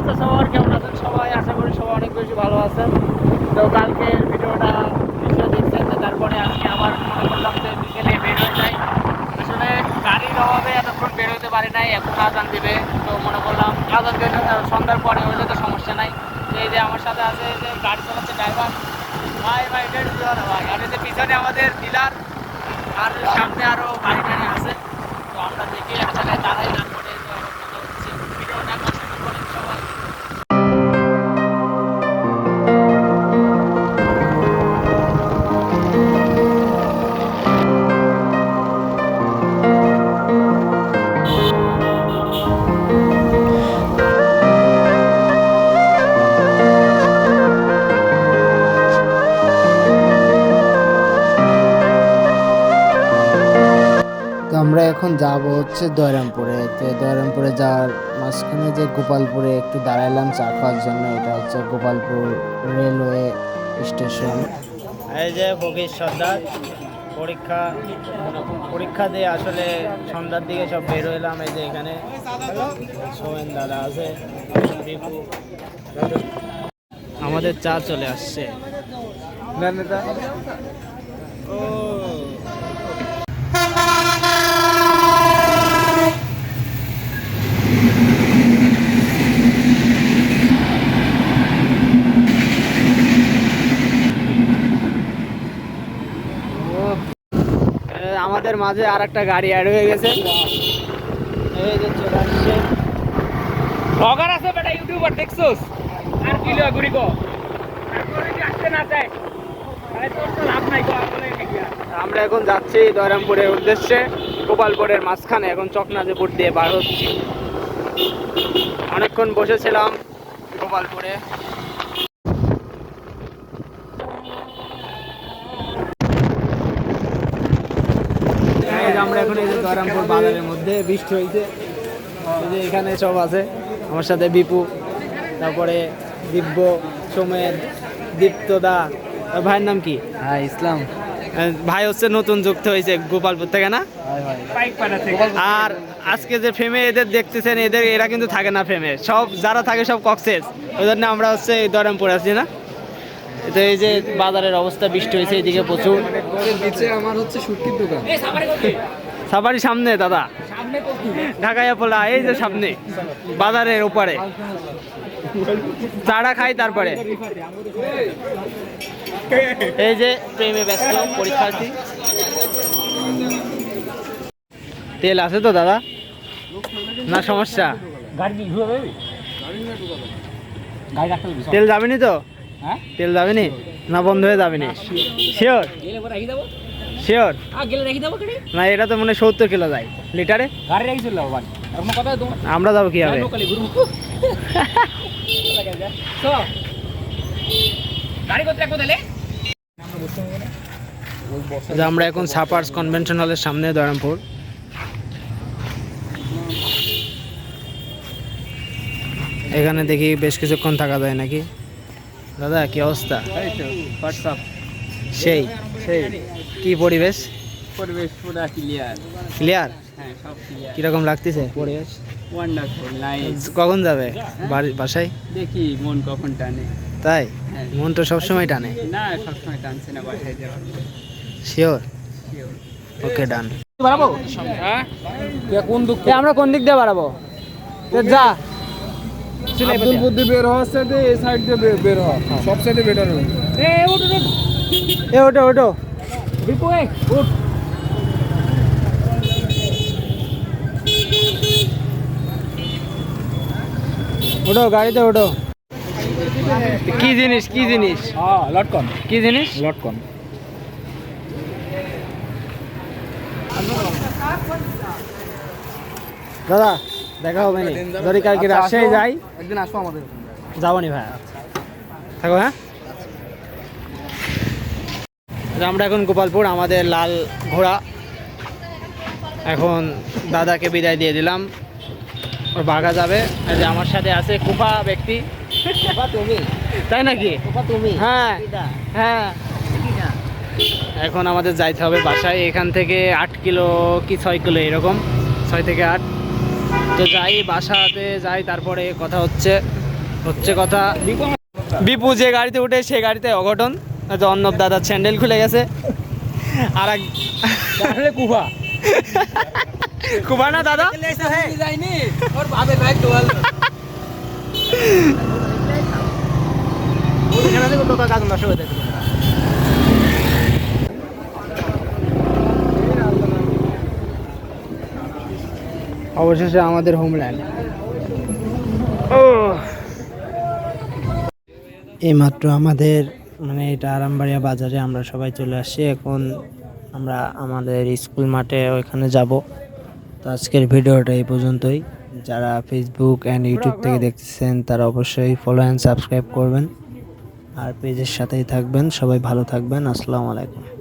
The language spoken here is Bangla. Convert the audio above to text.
অবস্থা সবার? কেমন আছেন সবাই? আশা করি সবাই অনেক বেশি ভালো আছেন। তো কালকের ভিডিওটা নিশ্চয়ই দেখছেন, তারপরে আজকে আবার মনে করলাম যে বিকেলে বের হয়ে যাই। আসলে গাড়ির অভাবে এতক্ষণ বের হতে পারি নাই, এখন আজান দিবে। তো মনে করলাম আজান দিলে সন্ধ্যার পরে হলে তো সমস্যা নাই। এই যে আমার সাথে আছে যে গাড়ি চালাচ্ছে ড্রাইভার ভাই, এটা দিও না ভাই। আর এই যে পিছনে আমাদের ডিলার, আর সামনে আরও গাড়ি টাড়ি আছে। তো আমরা দেখি আসলে তারাই না করে ভিডিওটা কন্টিনিউ করেন সবাই। তো আমরা এখন যাব হচ্ছে দয়রামপুরে। তো দয়রামপুরে যাওয়ার মাঝখানে যে গোপালপুরে একটু দাঁড়াইলাম চা খাওয়ার জন্য। এটা হচ্ছে গোপালপুর রেলওয়ে স্টেশন। এই যে ফকির সর্দার পরীক্ষা দিয়ে আসলে সন্ধ্যার দিকে সব বের হইলাম। এই যে এখানে সোহেন দাদা আছে, আমাদের চা চলে আসছে। ও আমাদের মাঝে আর একটা গাড়ি অ্যাড হয়ে গেছে। এই যে চলে আসছে। ব্লগার আছে বেটা, ইউটিউবার দেখছোস? আর কি লয় গুড়ি কো আর করে যদি আসতে না চায় তাহলে তোর তো লাভ নাই কো। আমরা এখন যাচ্ছি দয়রামপুরের উদ্দেশ্যে। গোপালপুরের মাঝখানে এখন চকনাজপুর দিয়ে বার হচ্ছি। অনেকক্ষণ বসেছিলাম গোপালপুরে। আমরা এখন এই যে দয়রামপুর বাজারের মধ্যে, বৃষ্টি হয়েছে। এই যে এখানে সব আছে আমার সাথে, বিপু, তারপরে দিব্য, সোমেন, দীপ্তদা। ভাইয়ের নাম কি? হ্যাঁ, ইসলাম ভাই হচ্ছে নতুন যুক্ত হয়েছে গোপালপুর থেকে না? আর আজকে যে ফেমে এদের দেখতেছেন, এরা কিন্তু থাকে না ফেমে, সব যারা থাকে সব কক্সেস। ওই জন্য আমরা হচ্ছে এই দয়রামপুর আছি না। তো এই যে বাজারের অবস্থা, বৃষ্টি হয়েছে এইদিকে প্রচুর। আমার হচ্ছে শুটকির দোকান। সাবারি সামনে দাদা, ঢাকাইয়া পোলা এই যে সামনে বাজারের ওপারে। চাটা খাই তারপরে। এই যে প্রেমে ব্যস্ত পরীক্ষার্থী। তেল আছে তো দাদা? না সমস্যা, তেল যাবেনি তো? তেল যাবেনি না বন্ধ হয়ে যাবেনি? শিওর শিওর না? এটা তো মনে হয় 70 কিলো যায় লিটারে। আমরা যাবো কি হবে? আমরা এখন সাপার্স কনভেনশন হলের সামনে দয়রামপুর। এখানে দেখি বেশ কিছুক্ষণ থাকা যায় নাকি। দাদা কি অবস্থা? সেই সেই কি পরিবেশ? পরিবেশ পুরো ক্লিয়ার। ক্লিয়ার? হ্যাঁ, সব ক্লিয়ার। কিরকম লাগতেছে পরিবেশ? Wonderful, nice. কখন যাবে বাসায়? দেখি মন কখন টানে। তাই? হ্যাঁ। মন তো সবসময় টানে। না, সবসময় টানছে না বাসায় যাওয়ার। শিওর? Sure. ওকে ডান। বাড়াবো? হ্যাঁ, আমরা কোন দিক দিয়ে বাড়াবো? যা আব্দুলপুর দিয়ে বের হওয়ার সাথে এই সাইড দিয়ে বের হওয়া সব সাইডে বেটার হবে। ওটো ওটো বিপু উঠ। ওটো গাড়িতে ওটো। কি জিনিস কি জিনিস? লটকন। কি জিনিস? লটকন। দাদা দেখা হবে না যদি কালকে রাজশাহী যাই। একদিন আসবো আমাদের। যাবো নি ভাই, থাকো। হ্যাঁ, আমরা এখন গোপালপুর, আমাদের লাল ঘোড়া। এখন দাদাকে বিদায় দিয়ে দিলাম, ওর বাঘা যাবে। এই যে আমার সাথে আছে কুফা ব্যক্তি। তুমি তাই নাকি? তুমি হ্যাঁ হ্যাঁ। এখন আমাদের যাইতে হবে বাসায়। এখান থেকে 8 কিলো কি 6 কিলো এরকম, 6 থেকে 8। তো যাই, বাসাতে যাই, তারপরে কথা হচ্ছে। হচ্ছে কথা, বিপু যে গাড়িতে উঠে সেই গাড়িতে অঘটন, হয়তো অর্ণব দাদার স্যান্ডেল খুলে গেছে। আর এক কুফা কুবা না দাদা, যায়নি ওর ভাবে ভাই দোয়াল অবশেষে আমাদের হোমল্যান্ড। এইমাত্র আমাদের মানে এটা আরামবাড়িয়া বাজারে আমরা সবাই চলে আসছি। এখন আমরা আমাদের স্কুল মাঠে ওইখানে যাব। তো আজকের ভিডিওটা এই পর্যন্তই। যারা ফেসবুক অ্যান্ড ইউটিউব থেকে দেখতেছেন তারা অবশ্যই ফলো অ্যান্ড সাবস্ক্রাইব করবেন আর পেজের সাথেই থাকবেন। সবাই ভালো থাকবেন। আসসালামু আলাইকুম।